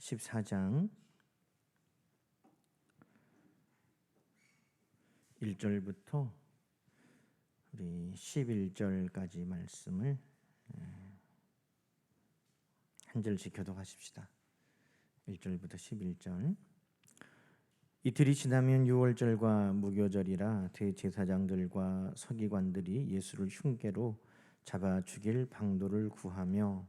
14장 1절부터 우리 11절까지 말씀을 한 절씩 교독하십시다. 1절부터 11절. 이틀이 지나면 유월절과 무교절이라 대제사장들과 서기관들이 예수를 흉계로 잡아 죽일 방도를 구하며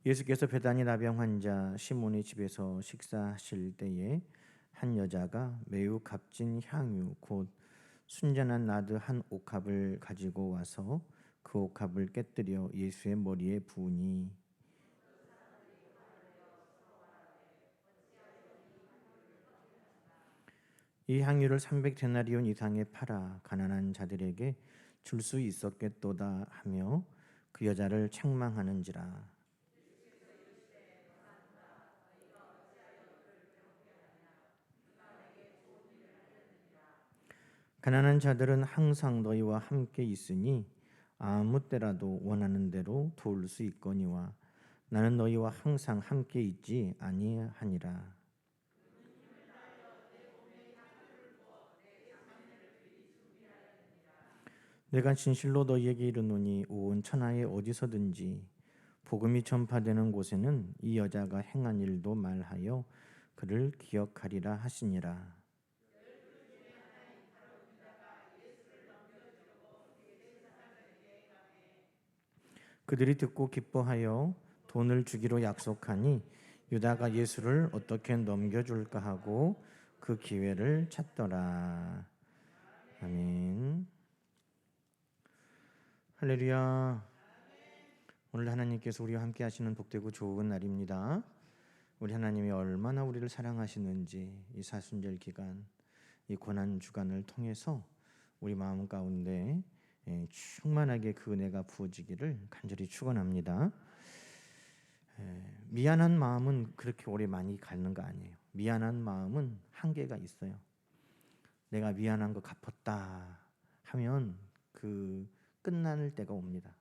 예수께서 베다니 나병 환자 시몬의 집에서 식사하실 때에 한 여자가 매우 값진 향유 곧 순전한 나드 한 옥합을 가지고 와서 그 옥합을 깨뜨려 예수의 머리에 부으니 이 향유를 300데나리온 이상에 팔아 가난한 자들에게 줄 수 있었겠도다 하며 그 여자를 책망하는지라. 가난한 자들은 항상 너희와 함께 있으니 아무 때라도 원하는 대로 도울 수 있거니와 나는 너희와 항상 함께 있지 아니하니라. 내가 진실로 너희에게 이르노니 온 천하에 어디서든지 복음이 전파되는 곳에는 이 여자가 행한 일도 말하여 그를 기억하리라 하시니라. 그들이 듣고 기뻐하여 돈을 주기로 약속하니 유다가 예수를 어떻게 넘겨줄까 하고 그 기회를 찾더라. 아멘. 할렐루야. 오늘 하나님께서 우리와 함께 하시는 복되고 좋은 날입니다. 우리 하나님이 얼마나 우리를 사랑하시는지 이 사순절 기간, 이 고난 주간을 통해서 우리 마음 가운데 충만하게 그 은혜가 부어지기를 간절히 축원합니다. 미안한 마음은 그렇게 오래 많이 가는 거 아니에요. 미안한 마음은 한계가 있어요. 내가 미안한 거 갚았다 하면 그 끝날 때가 옵니다.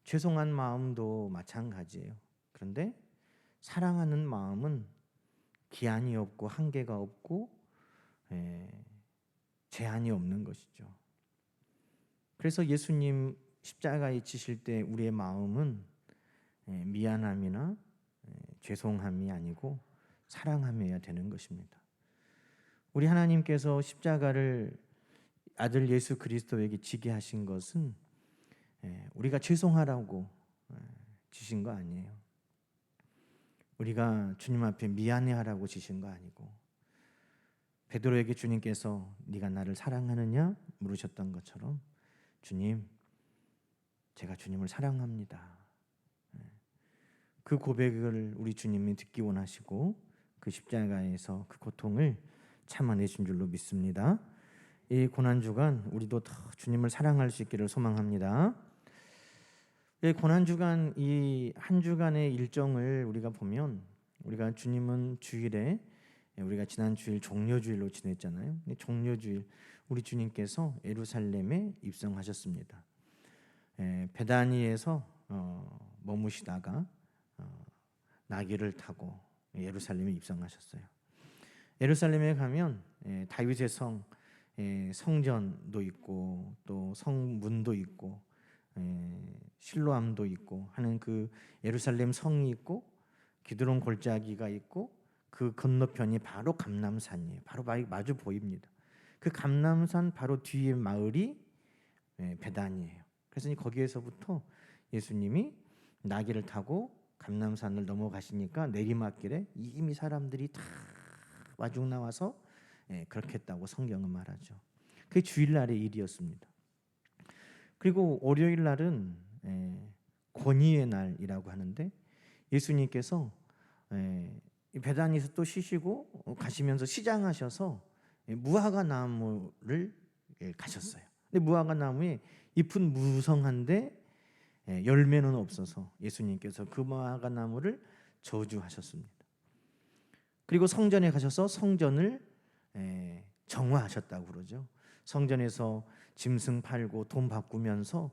죄송한 마음도 마찬가지예요. 그런데 사랑하는 마음은 기한이 없고 한계가 없고 제한이 없는 것이죠. 그래서 예수님 십자가에 지실 때 우리의 마음은 미안함이나 죄송함이 아니고 사랑함이어야 되는 것입니다. 우리 하나님께서 십자가를 아들 예수 그리스도에게 지게 하신 것은 우리가 죄송하라고 지신 거 아니에요. 우리가 주님 앞에 미안해하라고 지신 거 아니고 베드로에게 주님께서 네가 나를 사랑하느냐 물으셨던 것처럼 주님, 제가 주님을 사랑합니다. 그 고백을 우리 주님이 듣기 원하시고 그 십자가에서 그 고통을 참아내신 줄로 믿습니다. 이 고난주간 우리도 더 주님을 사랑할 수 있기를 소망합니다. 이 고난주간 이 한 주간의 일정을 우리가 보면 우리가 주님은 주일에 우리가 지난 주일 종려주일로 지냈잖아요. 종려주일 우리 주님께서 예루살렘에 입성하셨습니다. 베다니에서 머무시다가 나귀를 타고 예루살렘에 입성하셨어요. 예루살렘에 가면 다윗의 성전도 있고 또 성문도 있고 실로암도 있고 하는 그 예루살렘 성이 있고 기드론 골짜기가 있고 그 건너편이 바로 감람산이에요. 바로 마주 보입니다. 그 감람산 바로 뒤에 마을이 베다니예요. 그래서 거기에서부터 예수님이 나귀를 타고 감람산을 넘어가시니까 내리막길에 이미 사람들이 다 마중 나와서 그렇게 했다고 성경은 말하죠. 그게 주일날의 일이었습니다. 그리고 월요일 날은 권위의 날이라고 하는데 예수님께서 베다니에서 또 쉬시고 가시면서 시장하셔서 무화과 나무를 가셨어요. 근데 무화과 나무에 잎은 무성한데 열매는 없어서 예수님께서 그 무화과 나무를 저주하셨습니다. 그리고 성전에 가셔서 성전을 정화하셨다고 그러죠. 성전에서 짐승 팔고 돈 바꾸면서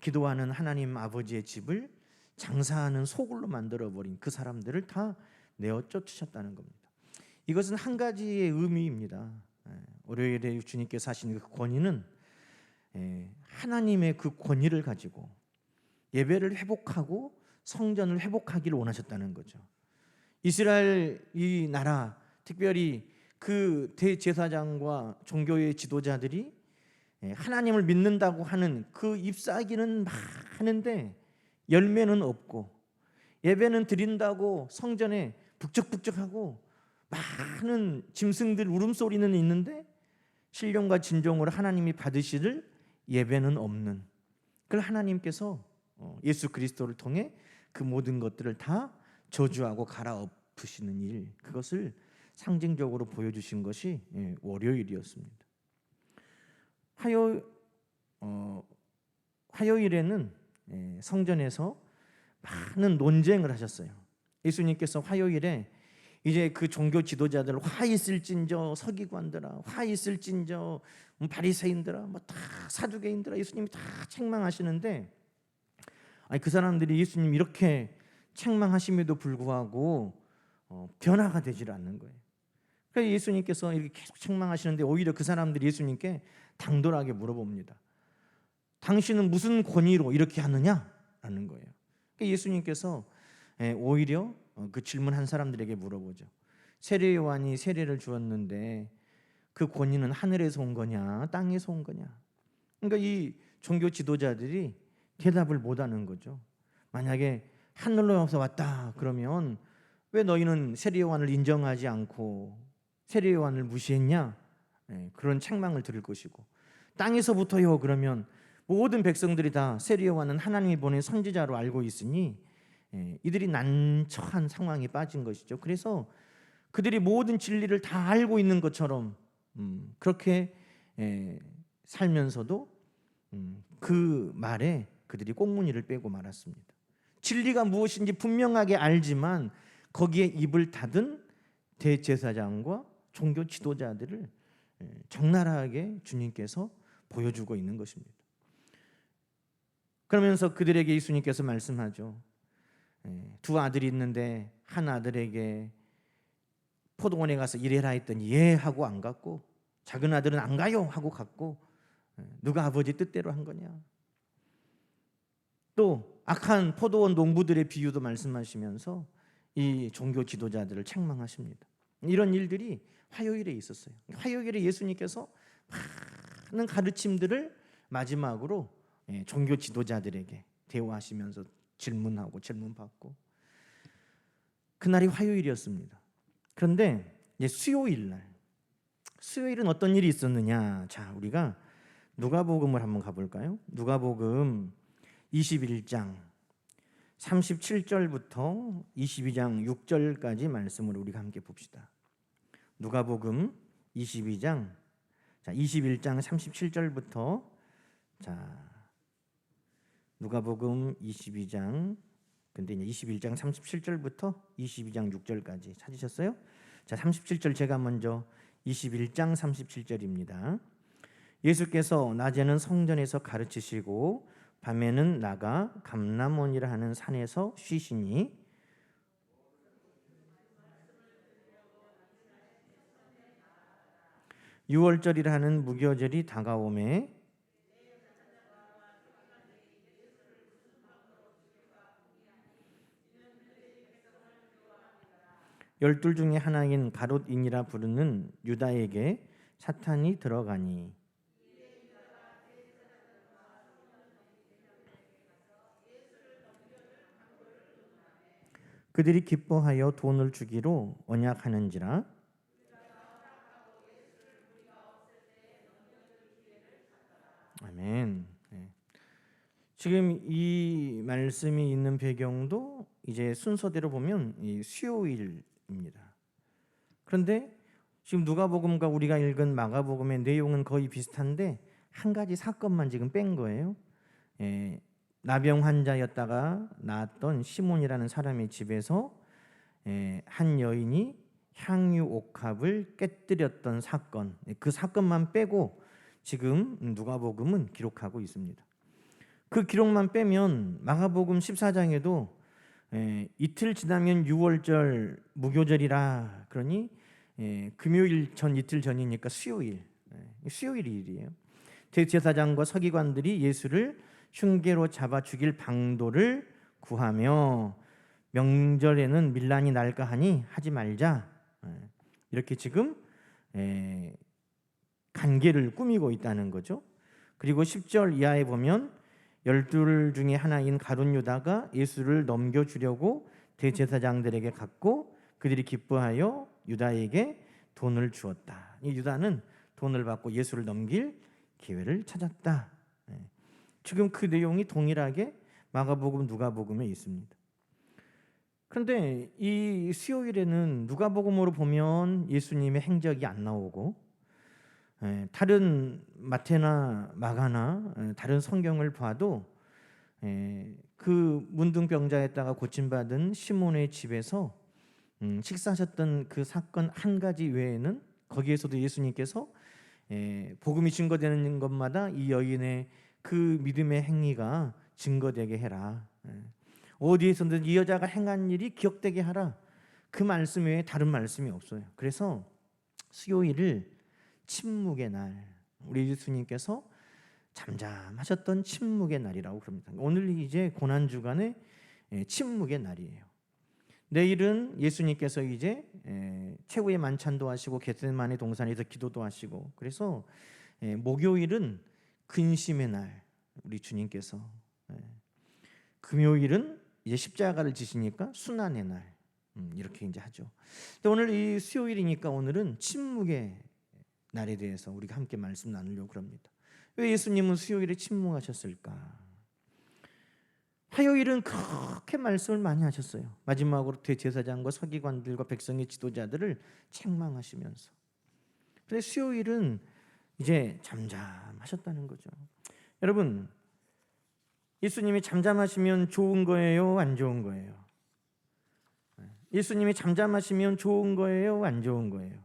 기도하는 하나님 아버지의 집을 장사하는 소굴로 만들어버린 그 사람들을 다 내어 쫓으셨다는 겁니다. 이것은 한 가지의 의미입니다. 월요일에 주님께서 하신 그 권위는 하나님의 그 권위를 가지고 예배를 회복하고 성전을 회복하기를 원하셨다는 거죠. 이스라엘 이 나라, 특별히 그 대제사장과 종교의 지도자들이 하나님을 믿는다고 하는 그 잎사귀는 막 하는데 열매는 없고, 예배는 드린다고 성전에 북적북적하고 많은 짐승들 울음소리는 있는데 신령과 진정으로 하나님이 받으시를 예배는 없는, 그걸 하나님께서 예수 그리스도를 통해 그 모든 것들을 다 저주하고 갈아엎으시는 일, 그것을 상징적으로 보여주신 것이 월요일이었습니다. 화요일에는 성전에서 많은 논쟁을 하셨어요. 예수님께서 화요일에 이제 그 종교 지도자들, 화 있을진저 서기관들아, 화 있을진저 바리새인들아, 뭐 다 사두개인들아, 예수님이 다 책망하시는데, 그 사람들이 예수님 이렇게 책망하심에도 불구하고 변화가 되질 않는 거예요. 그래서 예수님께서 이렇게 계속 책망하시는데 오히려 그 사람들이 예수님께 당돌하게 물어봅니다. 당신은 무슨 권위로 이렇게 하느냐라는 거예요. 그러니까 예수님께서 오히려 그 질문한 사람들에게 물어보죠. 세례 요한이 세례를 주었는데 그 권위는 하늘에서 온 거냐 땅에서 온 거냐. 그러니까 이 종교 지도자들이 대답을 못하는 거죠. 만약에 하늘로서 왔다 그러면 왜 너희는 세례 요한을 인정하지 않고 세례 요한을 무시했냐? 그런 책망을 들을 것이고, 땅에서부터요 그러면 모든 백성들이 다 세례 요한은 하나님이 보낸 선지자로 알고 있으니 이들이 난처한 상황에 빠진 것이죠. 그래서 그들이 모든 진리를 다 알고 있는 것처럼 그렇게 살면서도 그 말에 그들이 꽁무니를 빼고 말았습니다. 진리가 무엇인지 분명하게 알지만 거기에 입을 닫은 대제사장과 종교 지도자들을 적나라하게 주님께서 보여주고 있는 것입니다. 그러면서 그들에게 예수님께서 말씀하죠. 두 아들이 있는데 한 아들에게 포도원에 가서 일해라 했더니 예 하고 안 갔고, 작은 아들은 안 가요 하고 갔고, 누가 아버지 뜻대로 한 거냐. 또 악한 포도원 농부들의 비유도 말씀하시면서 이 종교 지도자들을 책망하십니다. 이런 일들이 화요일에 있었어요. 화요일에 예수님께서 많은 가르침들을 마지막으로 종교 지도자들에게 대화하시면서 질문하고 질문받고, 그날이 화요일이었습니다. 그런데 이제 수요일은 어떤 일이 있었느냐. 자, 우리가 누가복음을 한번 가볼까요? 누가복음 21장 37절부터 22장 6절까지 말씀을 우리가 함께 봅시다. 누가복음 22장 21장 37절부터 누가복음 22장 근데 이제 21장 37절부터 22장 6절까지 찾으셨어요? 자, 37절 제가 먼저 21장 37절입니다. 예수께서 낮에는 성전에서 가르치시고 밤에는 나가 감람원이라 하는 산에서 쉬시니 유월절이라 하는 무교절이 다가오매 열둘 중에 하나인 가롯인이라 부르는 유다에게 사탄이 들어가니 그들이 기뻐하여 돈을 주기로 언약하는지라. 아멘. 지금 이 말씀이 있는 배경도 이제 순서대로 보면 이 수요일입니다. 그런데 지금 누가복음과 우리가 읽은 마가복음의 내용은 거의 비슷한데 한 가지 사건만 지금 뺀 거예요. 나병 환자였다가 나았던 시몬이라는 사람의 집에서 한 여인이 향유 옥합을 깨뜨렸던 사건, 그 사건만 빼고 지금 누가복음은 기록하고 있습니다. 그 기록만 빼면 마가복음 14장에도 이틀 지나면 유월절 무교절이라 그러니 금요일 전 이틀 전이니까 수요일이 일이에요. 대제사장과 서기관들이 예수를 흉계로 잡아 죽일 방도를 구하며 명절에는 밀란이 날까 하니 하지 말자, 이렇게 지금 관계를 꾸미고 있다는 거죠. 그리고 10절 이하에 보면 12 중에 하나인 가룟 유다가 예수를 넘겨주려고 대제사장들에게 갔고 그들이 기뻐하여 유다에게 돈을 주었다. 이 유다는 돈을 받고 예수를 넘길 기회를 찾았다. 지금 그 내용이 동일하게 마가복음, 누가복음에 있습니다. 그런데 이 수요일에는 누가복음으로 보면 예수님의 행적이 안 나오고 다른 마태나 마가나 다른 성경을 봐도 그 문둥병자였다가 고침받은 시몬의 집에서 식사하셨던 그 사건 한 가지 외에는 거기에서도 예수님께서 복음이 증거되는 것마다 이 여인의 그 믿음의 행위가 증거되게 해라, 어디에서든 이 여자가 행한 일이 기억되게 하라, 그 말씀 외에 다른 말씀이 없어요. 그래서 수요일을 침묵의 날, 우리 예수님께서 잠잠하셨던 침묵의 날이라고 그럽니다. 오늘이 이제 고난주간의 침묵의 날이에요. 내일은 예수님께서 이제 최후의 만찬도 하시고 겟세마네 동산에서 기도도 하시고, 그래서 목요일은 근심의 날, 우리 주님께서 금요일은 이제 십자가를 지시니까 순환의 날, 이렇게 이제 하죠. 근데 오늘 이 수요일이니까 오늘은 침묵의 날에 대해서 우리가 함께 말씀 나누려고 합니다. 왜 예수님은 수요일에 침묵하셨을까? 화요일은 그렇게 말씀을 많이 하셨어요. 마지막으로 대제사장과 서기관들과 백성의 지도자들을 책망하시면서. 그런데 수요일은 이제 잠잠하셨다는 거죠. 여러분, 예수님이 잠잠하시면 좋은 거예요, 안 좋은 거예요? 예수님이 잠잠하시면 좋은 거예요, 안 좋은 거예요?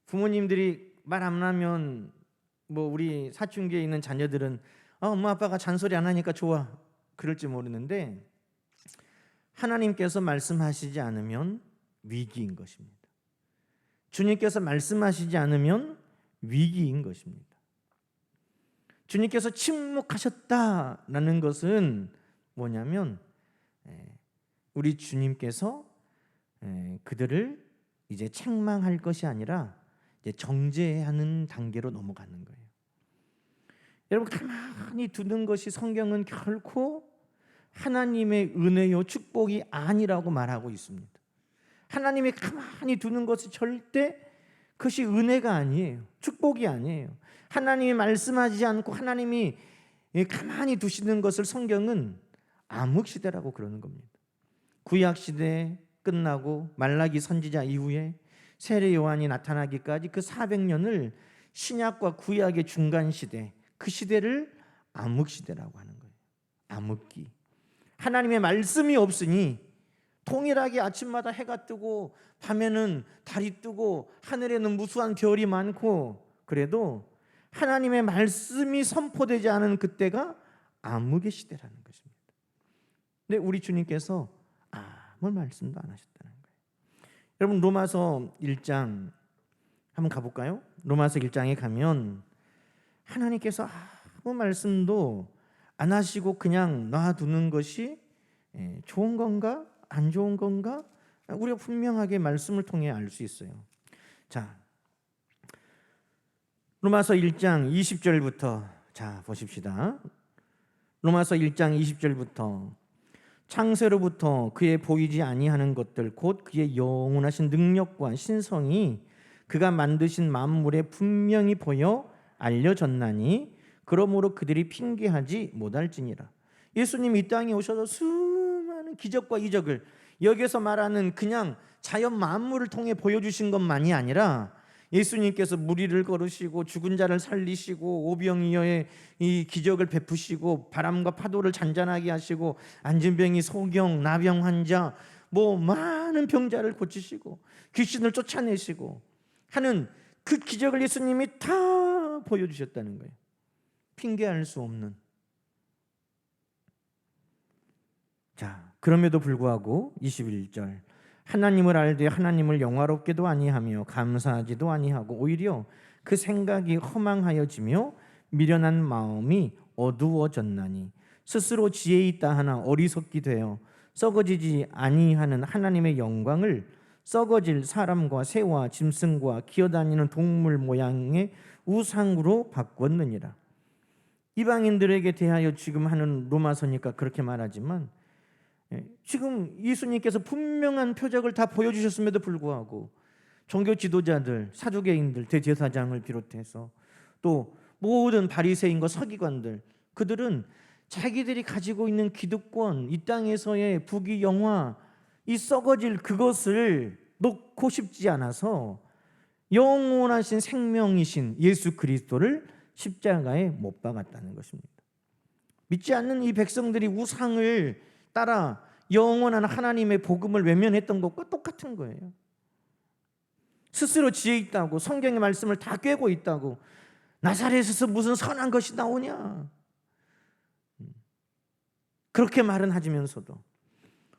부모님들이 말 안 하면 뭐 우리 사춘기에 있는 자녀들은 엄마 아빠가 잔소리 안 하니까 좋아, 그럴지 모르는데 하나님께서 말씀하시지 않으면 위기인 것입니다. 주님께서 말씀하시지 않으면 위기인 것입니다. 주님께서 침묵하셨다라는 것은 뭐냐면 우리 주님께서 그들을 이제 책망할 것이 아니라 이제 정죄하는 단계로 넘어가는 거예요. 여러분, 가만히 두는 것이 성경은 결코 하나님의 은혜요 축복이 아니라고 말하고 있습니다. 하나님이 가만히 두는 것이 절대 그것이 은혜가 아니에요. 축복이 아니에요. 하나님이 말씀하지 않고 하나님이 가만히 두시는 것을 성경은 암흑시대라고 그러는 겁니다. 구약시대 끝나고 말라기 선지자 이후에 세례 요한이 나타나기까지 그 400년을 신약과 구약의 중간시대, 그 시대를 암흑시대라고 하는 거예요. 암흑기. 하나님의 말씀이 없으니 동일하게 아침마다 해가 뜨고 밤에는 달이 뜨고 하늘에는 무수한 별이 많고 그래도 하나님의 말씀이 선포되지 않은 그때가 암흑의 시대라는 것입니다. 근데 우리 주님께서 아무 말씀도 안 하셨다는 거예요. 여러분, 로마서 1장 한번 가볼까요? 로마서 1장에 가면 하나님께서 아무 말씀도 안 하시고 그냥 놔두는 것이 좋은 건가 안 좋은 건가 우리가 분명하게 말씀을 통해 알 수 있어요. 자, 로마서 1장 20절부터 자 보십시다. 로마서 1장 20절부터 창세로부터 그의 보이지 아니하는 것들 곧 그의 영원하신 능력과 신성이 그가 만드신 만물에 분명히 보여 알려졌나니 그러므로 그들이 핑계하지 못할지니라. 예수님이 이 땅에 오셔서 수많은 기적과 이적을 여기서 말하는 그냥 자연 만물을 통해 보여주신 것만이 아니라 예수님께서 무리를 걸으시고 죽은 자를 살리시고 오병이어의 이 기적을 베푸시고 바람과 파도를 잔잔하게 하시고 앉은 병이 소경, 나병 환자, 뭐 많은 병자를 고치시고 귀신을 쫓아내시고 하는 그 기적을 예수님이 다 보여주셨다는 거예요. 핑계할 수 없는. 자, 그럼에도 불구하고 21절 하나님을 알되 하나님을 영화롭게도 아니하며 감사하지도 아니하고 오히려 그 생각이 허망하여지며 미련한 마음이 어두워졌나니 스스로 지혜 있다 하나 어리석기 되어 썩어지지 아니하는 하나님의 영광을 썩어질 사람과 새와 짐승과 기어다니는 동물 모양의 우상으로 바꿨느니라. 이방인들에게 대하여 지금 하는 로마서니까 그렇게 말하지만 지금 예수님께서 분명한 표적을 다 보여주셨음에도 불구하고 종교 지도자들, 사두개인들, 대제사장을 비롯해서 또 모든 바리새인과 서기관들, 그들은 자기들이 가지고 있는 기득권, 이 땅에서의 부귀 영화, 이 썩어질 그것을 놓고 싶지 않아서 영원하신 생명이신 예수 그리스도를 십자가에 못 박았다는 것입니다. 믿지 않는 이 백성들이 우상을 따라 영원한 하나님의 복음을 외면했던 것과 똑같은 거예요. 스스로 지혜 있다고, 성경의 말씀을 다 꿰고 있다고, 나사렛에서 무슨 선한 것이 나오냐, 그렇게 말은 하지면서도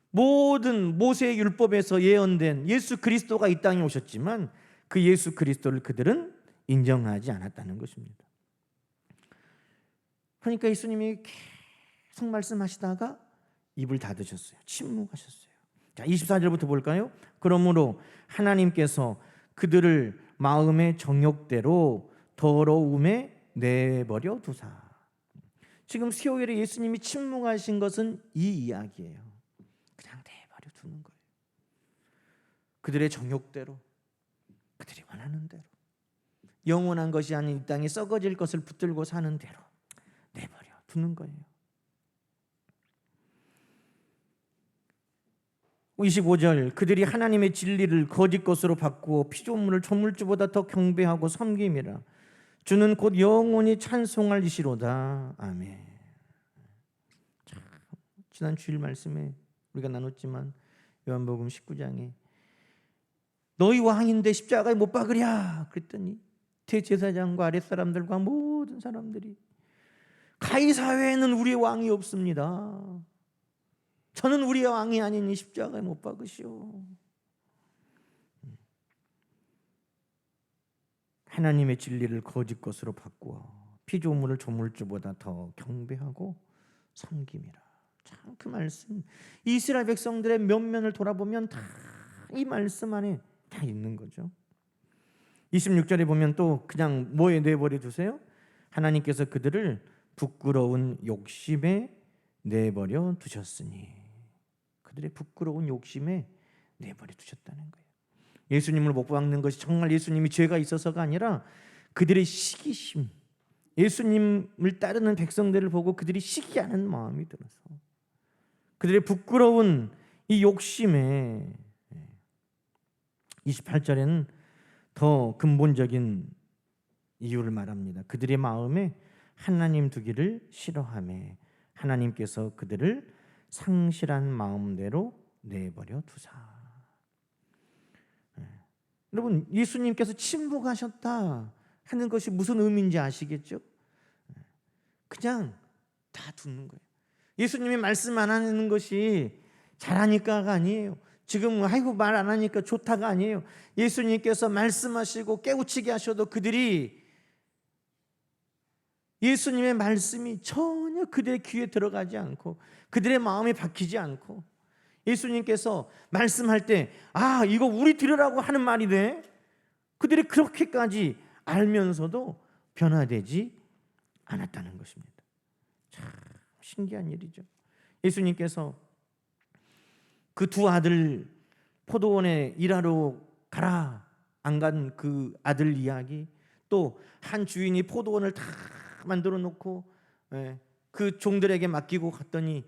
모든 모세의 율법에서 예언된 예수 그리스도가 이 땅에 오셨지만 그 예수 그리스도를 그들은 인정하지 않았다는 것입니다. 그러니까 예수님이 계속 말씀하시다가 입을 닫으셨어요. 침묵하셨어요. 자, 24절부터 볼까요? 그러므로 하나님께서 그들을 마음의 정욕대로 더러움에 내버려 두사. 지금 수요일에 예수님이 침묵하신 것은 이 이야기예요. 그냥 내버려 두는 거예요. 그들의 정욕대로, 그들이 원하는 대로, 영원한 것이 아닌 이 땅에 썩어질 것을 붙들고 사는 대로 내버려 두는 거예요. 25절 그들이 하나님의 진리를 거짓 것으로 바꾸어 피조물을 조물주보다 더 경배하고 섬김이라. 주는 곧 영원히 찬송할 이시로다. 아멘. 참, 지난 주일 말씀에 우리가 나눴지만 요한복음 19장에 너희 왕인데 십자가에 못 박으랴 그랬더니 대제사장과 아랫사람들과 모든 사람들이 가이사회에는 우리의 왕이 없습니다. 저는 우리의 왕이 아니니 십자가에 못 박으시오. 하나님의 진리를 거짓 것으로 바꾸어 피조물을 조물주보다 더 경배하고 섬김이라. 참 그 말씀, 이스라엘 백성들의 면면을 돌아보면 다 이 말씀 안에 다 있는 거죠. 26절에 보면 또 그냥 뭐에 내버려 두세요? 하나님께서 그들을 부끄러운 욕심에 내버려 두셨으니. 그들의 부끄러운 욕심에 내버려 두셨다는 거예요. 예수님을 못 박는 것이 정말 예수님이 죄가 있어서가 아니라 그들의 시기심, 예수님을 따르는 백성들을 보고 그들이 시기하는 마음이 들어서 그들의 부끄러운 이 욕심에. 28절에는 더 근본적인 이유를 말합니다. 그들의 마음에 하나님 두기를 싫어하며 하나님께서 그들을 상실한 마음대로 내버려 두사. 여러분, 예수님께서 침묵하셨다 하는 것이 무슨 의미인지 아시겠죠? 그냥 다 두는 거예요. 예수님이 말씀 안 하는 것이 잘하니까가 아니에요. 지금 아이고 말 안 하니까 좋다가 아니에요. 예수님께서 말씀하시고 깨우치게 하셔도 그들이 예수님의 말씀이 전혀 그들의 귀에 들어가지 않고 그들의 마음에 박히지 않고 예수님께서 말씀할 때 아 이거 우리 들으라고 하는 말이네, 그들이 그렇게까지 알면서도 변화되지 않았다는 것입니다. 참 신기한 일이죠. 예수님께서 그 두 아들 포도원에 일하러 가라 안 간 그 아들 이야기, 또 한 주인이 포도원을 다 만들어 놓고 그 종들에게 맡기고 갔더니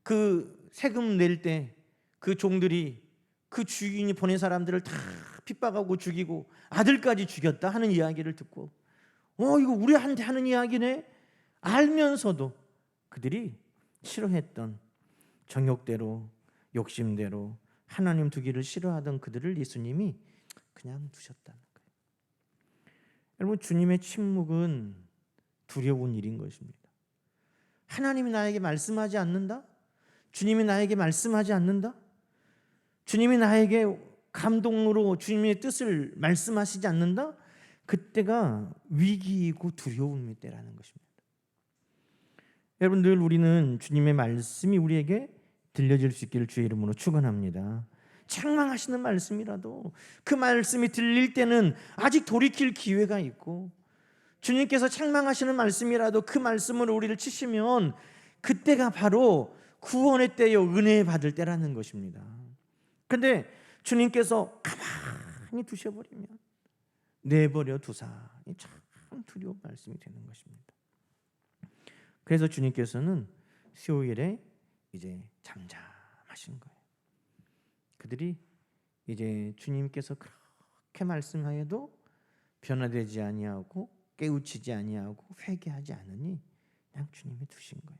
그 세금 낼 때 그 종들이 그 주인이 보낸 사람들을 다 핍박하고 죽이고 아들까지 죽였다 하는 이야기를 듣고 이거 우리한테 하는 이야기네 알면서도 그들이 싫어했던 정욕대로 욕심대로 하나님 두기를 싫어하던 그들을 예수님이 그냥 두셨다는 거예요. 여러분, 주님의 침묵은 두려운 일인 것입니다. 하나님이 나에게 말씀하지 않는다? 주님이 나에게 말씀하지 않는다? 주님이 나에게 감동으로 주님의 뜻을 말씀하시지 않는다? 그때가 위기이고 두려움의 때라는 것입니다. 여러분, 늘 우리는 주님의 말씀이 우리에게 들려질 수 있기를 주의 이름으로 축원합니다. 책망하시는 말씀이라도 그 말씀이 들릴 때는 아직 돌이킬 기회가 있고, 주님께서 책망하시는 말씀이라도 그 말씀으로 우리를 치시면 그때가 바로 구원의 때요 은혜 받을 때라는 것입니다. 그런데 주님께서 가만히 두셔버리면 내버려 두사 참 두려운 말씀이 되는 것입니다. 그래서 주님께서는 수요일에 이제 잠잠하신 거예요. 그들이 이제 주님께서 그렇게 말씀하여도 변화되지 아니하고 깨우치지 아니하고 회개하지 않으니 그냥 주님이 두신 거예요.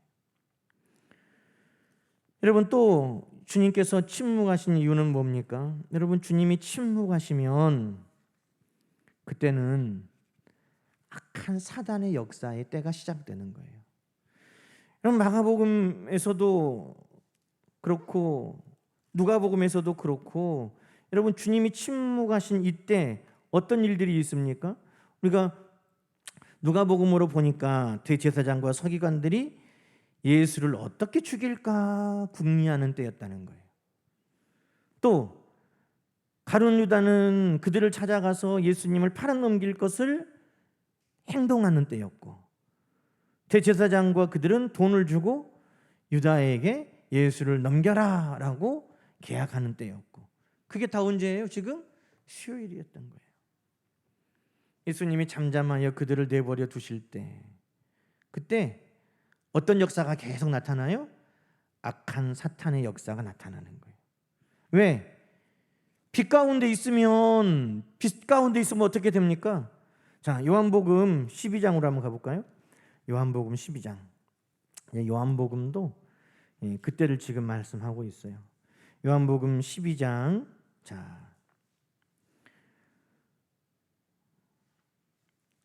여러분, 또 주님께서 침묵하신 이유는 뭡니까? 여러분, 주님이 침묵하시면 그때는 악한 사단의 역사의 때가 시작되는 거예요. 여러분, 마가복음에서도 그렇고 누가복음에서도 그렇고, 여러분, 주님이 침묵하신 이때 어떤 일들이 있습니까? 우리가 누가복음으로 보니까 대제사장과 서기관들이 예수를 어떻게 죽일까 궁리하는 때였다는 거예요. 또 가룟 유다는 그들을 찾아가서 예수님을 팔아넘길 것을 행동하는 때였고, 대제사장과 그들은 돈을 주고 유다에게 예수를 넘겨라 라고 계약하는 때였고, 그게 다 언제예요? 지금 수요일이었던 거예요. 예수님이 잠잠하여 그들을 내버려 두실 때, 그때 어떤 역사가 계속 나타나요? 악한 사탄의 역사가 나타나는 거예요. 왜? 빛 가운데 있으면 어떻게 됩니까? 자, 요한복음 12장으로 한번 가볼까요? 요한복음 12장. 요한복음도 그때를 지금 말씀하고 있어요. 요한복음 12장. 자,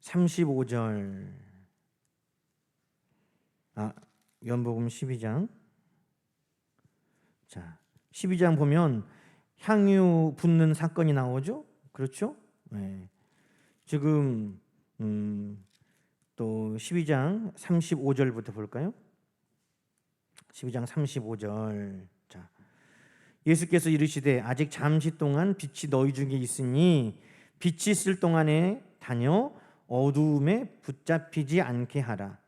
35절. 요한복음 12장. 자, 12장 보면 향유 붓는 사건이 나오죠? 그렇죠? 네. 지금 또 12장 35절부터 볼까요? 12장 35절. 자, 예수께서 이르시되 아직 잠시 동안 빛이 너희 중에 있으니 빛이 있을 동안에 다녀 어두움에 붙잡히지 않게 하라.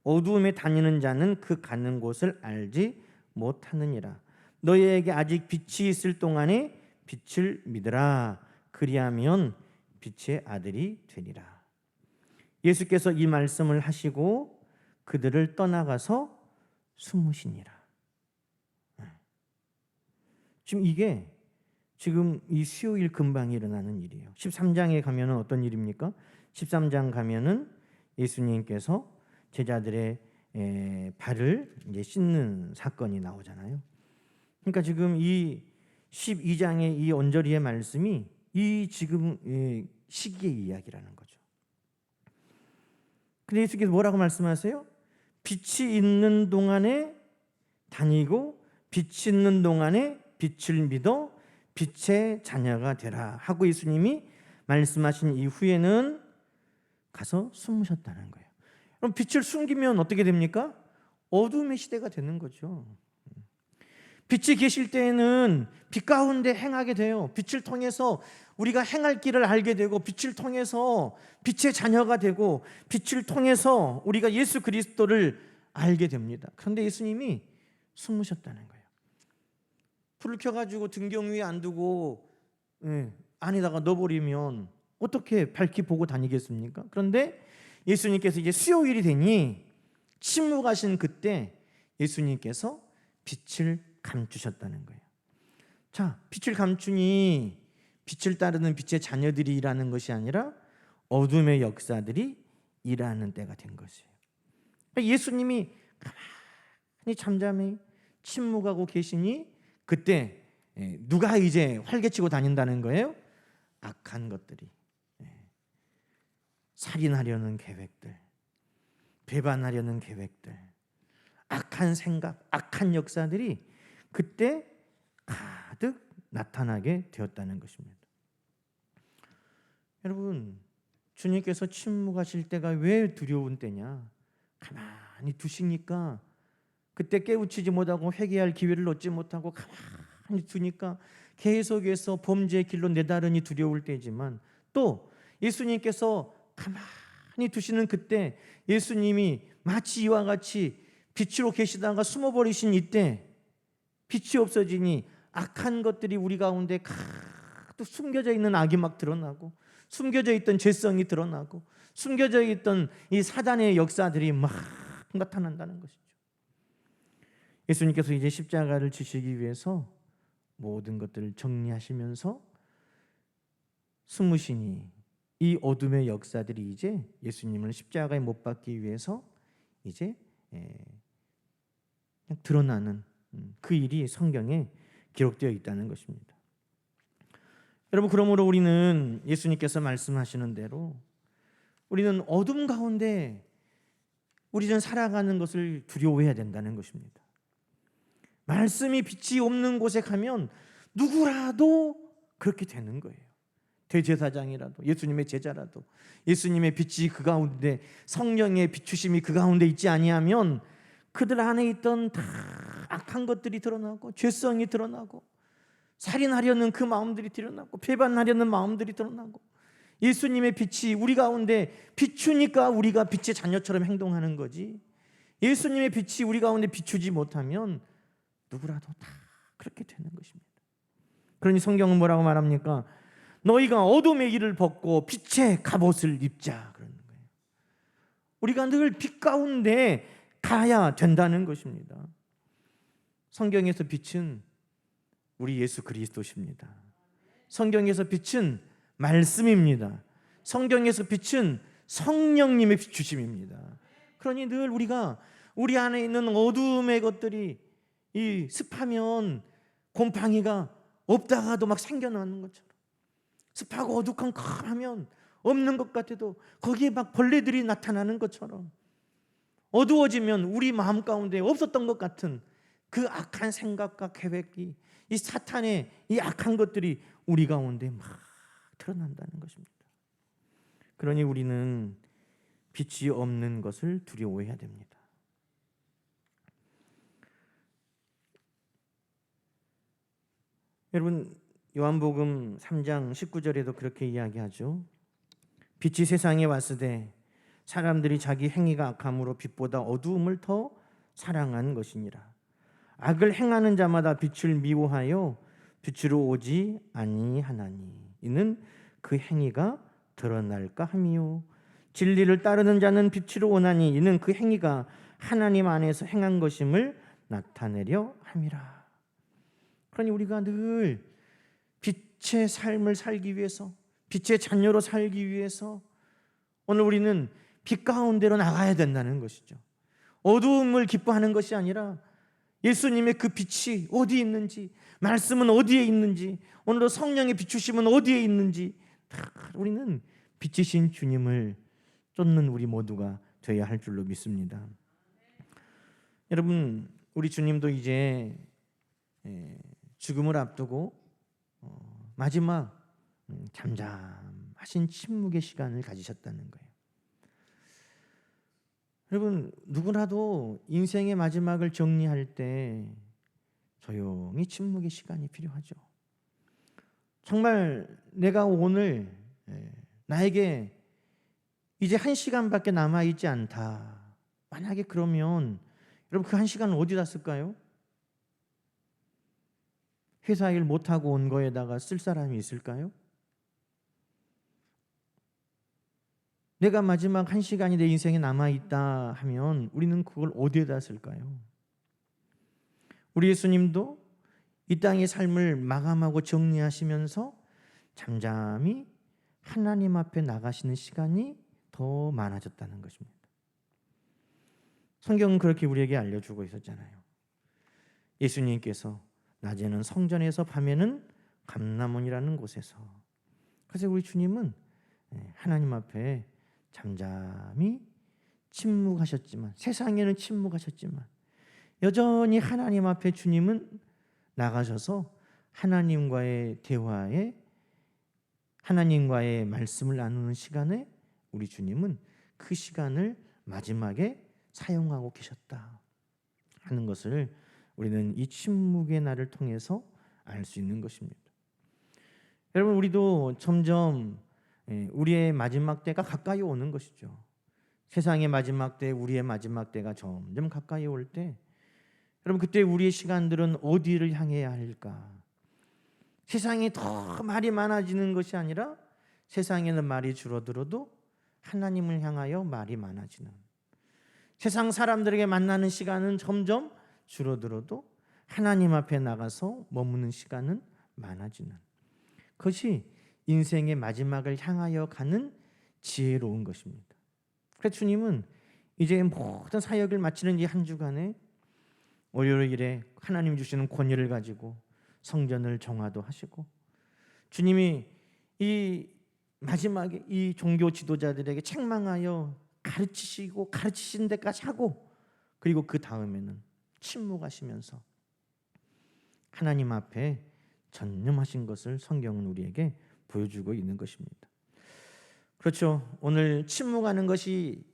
어두움에 다니는 자는 그 가는 곳을 알지 못하느니라. 너희에게 아직 빛이 있을 동안에 빛을 믿으라. 그리하면 빛의 아들이 되리라. 예수께서 이 말씀을 하시고 그들을 떠나가서 숨으시니라. 지금 이게 지금 이 수요일 근방에 일어나는 일이에요. 13장에 가면은 어떤 일입니까? 13장 가면은 예수님께서 제자들의 발을 이제 씻는 사건이 나오잖아요. 그러니까 지금 이 12장의 이 언저리의 말씀이 이 지금 시기의 이야기라는 거죠. 근데 예수께서 뭐라고 말씀하세요? 빛이 있는 동안에 다니고 빛이 있는 동안에 빛을 믿어 빛의 자녀가 되라 하고 예수님이 말씀하신 이후에는 가서 숨으셨다는 거예요. 그럼 빛을 숨기면 어떻게 됩니까? 어둠의 시대가 되는 거죠. 빛이 계실 때에는 빛 가운데 행하게 돼요. 빛을 통해서 우리가 행할 길을 알게 되고, 빛을 통해서 빛의 자녀가 되고, 빛을 통해서 우리가 예수 그리스도를 알게 됩니다. 그런데 예수님이 숨으셨다는 거예요. 불을 켜가지고 등경 위에 안 두고 안에다가 넣어버리면 어떻게 밝히 보고 다니겠습니까? 그런데 예수님께서 이제 수요일이 되니 침묵하신 그때 예수님께서 빛을 감추셨다는 거예요. 자, 빛을 감추니 빛을 따르는 빛의 자녀들이라는 것이 아니라 어둠의 역사들이 일하는 때가 된 것이에요. 예수님이 가만히 잠잠히 침묵하고 계시니 그때 누가 이제 활개치고 다닌다는 거예요? 악한 것들이, 살인하려는 계획들, 배반하려는 계획들, 악한 생각, 악한 역사들이 그때 가득 나타나게 되었다는 것입니다. 여러분, 주님께서 침묵하실 때가 왜 두려운 때냐? 가만히 두시니까, 그때 깨우치지 못하고 회개할 기회를 얻지 못하고 가만히 두니까 계속해서 범죄의 길로 내다르니 두려울 때지만, 또 예수님께서 가만히 두시는 그때 예수님이 마치 이와 같이 빛으로 계시다가 숨어버리신 이때 빛이 없어지니 악한 것들이 우리 가운데 가득 숨겨져 있는 악이 막 드러나고, 숨겨져 있던 죄성이 드러나고, 숨겨져 있던 이 사단의 역사들이 막 나타난다는 것이죠. 예수님께서 이제 십자가를 지시기 위해서 모든 것들을 정리하시면서 숨으시니 이 어둠의 역사들이 이제 예수님을 십자가에 못 박기 위해서 이제 그냥 드러나는 그 일이 성경에 기록되어 있다는 것입니다. 여러분, 그러므로 우리는 예수님께서 말씀하시는 대로 우리는 어둠 가운데 우리는 살아가는 것을 두려워해야 된다는 것입니다. 말씀이 빛이 없는 곳에 가면 누구라도 그렇게 되는 거예요. 대제사장이라도, 예수님의 제자라도, 예수님의 빛이 그 가운데, 성령의 비추심이 그 가운데 있지 아니하면 그들 안에 있던 다 악한 것들이 드러나고, 죄성이 드러나고, 살인하려는 그 마음들이 드러나고, 배반하려는 마음들이 드러나고, 예수님의 빛이 우리 가운데 비추니까 우리가 빛의 자녀처럼 행동하는 거지, 예수님의 빛이 우리 가운데 비추지 못하면 누구라도 다 그렇게 되는 것입니다. 그러니 성경은 뭐라고 말합니까? 너희가 어둠의 일을 벗고 빛의 갑옷을 입자, 그러는 거예요. 우리가 늘 빛 가운데 가야 된다는 것입니다. 성경에서 빛은 우리 예수 그리스도십니다. 성경에서 빛은 말씀입니다. 성경에서 빛은 성령님의 비추심입니다. 그러니 늘 우리가 우리 안에 있는 어둠의 것들이 이 습하면 곰팡이가 없다가도 막 생겨나는 것처럼, 습하고 어두컴컴하면 없는 것 같아도 거기에 막 벌레들이 나타나는 것처럼, 어두워지면 우리 마음 가운데 없었던 것 같은 그 악한 생각과 계획이, 이 사탄의 이 악한 것들이 우리 가운데 막 드러난다는 것입니다. 그러니 우리는 빛이 없는 것을 두려워해야 됩니다. 여러분, 요한복음 3장 19절에도 그렇게 이야기하죠. 빛이 세상에 왔으되 사람들이 자기 행위가 악함으로 빛보다 어두움을 더 사랑한 것이니라. 악을 행하는 자마다 빛을 미워하여 빛으로 오지 아니하나니 이는 그 행위가 드러날까 함이요, 진리를 따르는 자는 빛으로 오나니 이는 그 행위가 하나님 안에서 행한 것임을 나타내려 함이라. 그러니 우리가 늘 빛의 삶을 살기 위해서, 빛의 자녀로 살기 위해서 오늘 우리는 빛 가운데로 나가야 된다는 것이죠. 어두움을 기뻐하는 것이 아니라 예수님의 그 빛이 어디에 있는지, 말씀은 어디에 있는지, 오늘도 성령의 비추심은 어디에 있는지 다 우리는 빛이신 주님을 쫓는 우리 모두가 되어야 할 줄로 믿습니다. 여러분, 우리 주님도 이제 죽음을 앞두고 마지막 잠잠하신 침묵의 시간을 가지셨다는 거예요. 여러분, 누구라도 인생의 마지막을 정리할 때 조용히 침묵의 시간이 필요하죠. 정말 내가 오늘 나에게 이제 1시간밖에 남아있지 않다, 만약에 그러면 여러분 그 1시간은 어디다 쓸까요? 회사 일 못하고 온 거에다가 쓸 사람이 있을까요? 내가 마지막 1시간이 내 인생에 남아있다 하면 우리는 그걸 어디에다 쓸까요? 우리 예수님도 이 땅의 삶을 마감하고 정리하시면서 잠잠히 하나님 앞에 나가시는 시간이 더 많아졌다는 것입니다. 성경은 그렇게 우리에게 알려주고 있었잖아요. 예수님께서 낮에는 성전에서, 밤에는 감람원이라는 곳에서. 그래서 우리 주님은 하나님 앞에 잠잠히 침묵하셨지만, 세상에는 침묵하셨지만 여전히 하나님 앞에 주님은 나가셔서 하나님과의 대화에, 하나님과의 말씀을 나누는 시간에 우리 주님은 그 시간을 마지막에 사용하고 계셨다 하는 것을 우리는 이 침묵의 날을 통해서 알 수 있는 것입니다. 여러분, 우리도 점점 우리의 마지막 때가 가까이 오는 것이죠. 세상의 마지막 때, 우리의 마지막 때가 점점 가까이 올 때, 여러분, 그때 우리의 시간들은 어디를 향해야 할까? 세상에 더 말이 많아지는 것이 아니라 세상에는 말이 줄어들어도 하나님을 향하여 말이 많아지는, 세상 사람들에게 만나는 시간은 점점 줄어들어도 하나님 앞에 나가서 머무는 시간은 많아지는, 그것이 인생의 마지막을 향하여 가는 지혜로운 것입니다. 그래서 주님은 이제 모든 사역을 마치는 이 한 주간에 월요일에 하나님 주시는 권위를 가지고 성전을 정화도 하시고, 주님이 이 마지막에 이 종교 지도자들에게 책망하여 가르치시고 가르치신 데까지 하고, 그리고 그 다음에는 침묵하시면서 하나님 앞에 전념하신 것을 성경은 우리에게 보여주고 있는 것입니다. 그렇죠. 오늘 침묵하는 것이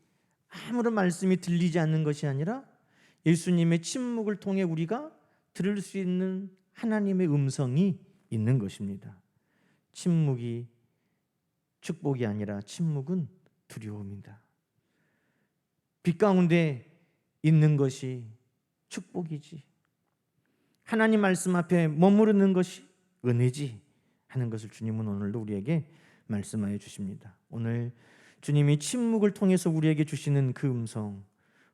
아무런 말씀이 들리지 않는 것이 아니라 예수님의 침묵을 통해 우리가 들을 수 있는 하나님의 음성이 있는 것입니다. 침묵이 축복이 아니라 침묵은 두려움이다. 빛 가운데 있는 것이 축복이지, 하나님 말씀 앞에 머무르는 것이 은혜지 하는 것을 주님은 오늘도 우리에게 말씀하여 주십니다. 오늘 주님이 침묵을 통해서 우리에게 주시는 그 음성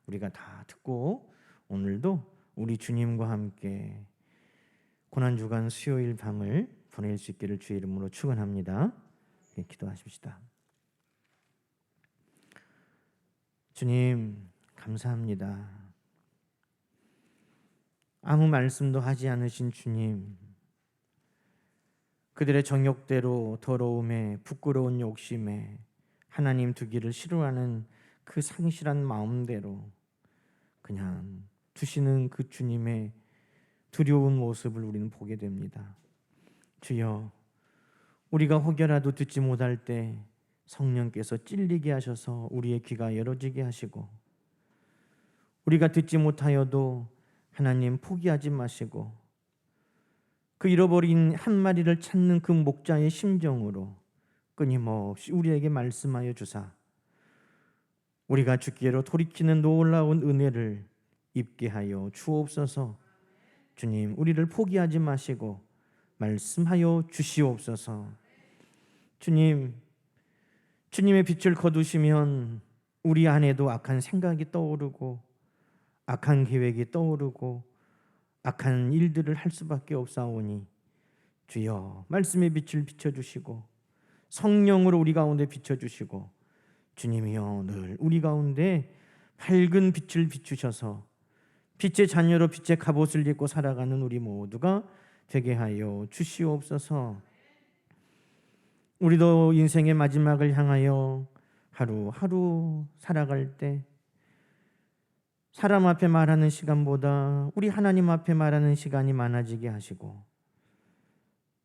우리가 다 듣고 오늘도 우리 주님과 함께 고난주간 수요일 밤을 보낼 수 있기를 주의 이름으로 축원합니다. 기도하십시다. 주님, 감사합니다. 아무 말씀도 하지 않으신 주님, 그들의 정욕대로 더러움에 부끄러운 욕심에 하나님 두기를 싫어하는 그 상실한 마음대로 그냥 두시는 그 주님의 두려운 모습을 우리는 보게 됩니다. 주여, 우리가 혹여라도 듣지 못할 때 성령께서 찔리게 하셔서 우리의 귀가 열어지게 하시고, 우리가 듣지 못하여도 하나님 포기하지 마시고 그 잃어버린 한 마리를 찾는 그 목자의 심정으로 끊임없이 우리에게 말씀하여 주사 우리가 주께로 돌이키는 놀라운 은혜를 입게 하여 주옵소서. 주님, 우리를 포기하지 마시고 말씀하여 주시옵소서. 주님, 주님의 빛을 거두시면 우리 안에도 악한 생각이 떠오르고 악한 계획이 떠오르고 악한 일들을 할 수밖에 없사오니 주여, 말씀의 빛을 비춰주시고 성령으로 우리 가운데 비춰주시고, 주님이여 늘 우리 가운데 밝은 빛을 비추셔서 빛의 자녀로 빛의 갑옷을 입고 살아가는 우리 모두가 되게 하여 주시옵소서. 우리도 인생의 마지막을 향하여 하루하루 살아갈 때 사람 앞에 말하는 시간보다 우리 하나님 앞에 말하는 시간이 많아지게 하시고,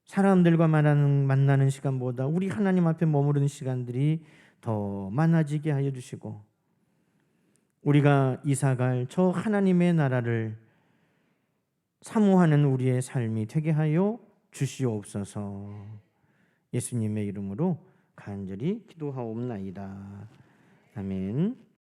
사람들과 만나는 시간보다 우리 하나님 앞에 머무르는 시간들이 더 많아지게 하여 주시고, 우리가 이사갈 저 하나님의 나라를 사모하는 우리의 삶이 되게 하여 주시옵소서. 예수님의 이름으로 간절히 기도하옵나이다. 아멘.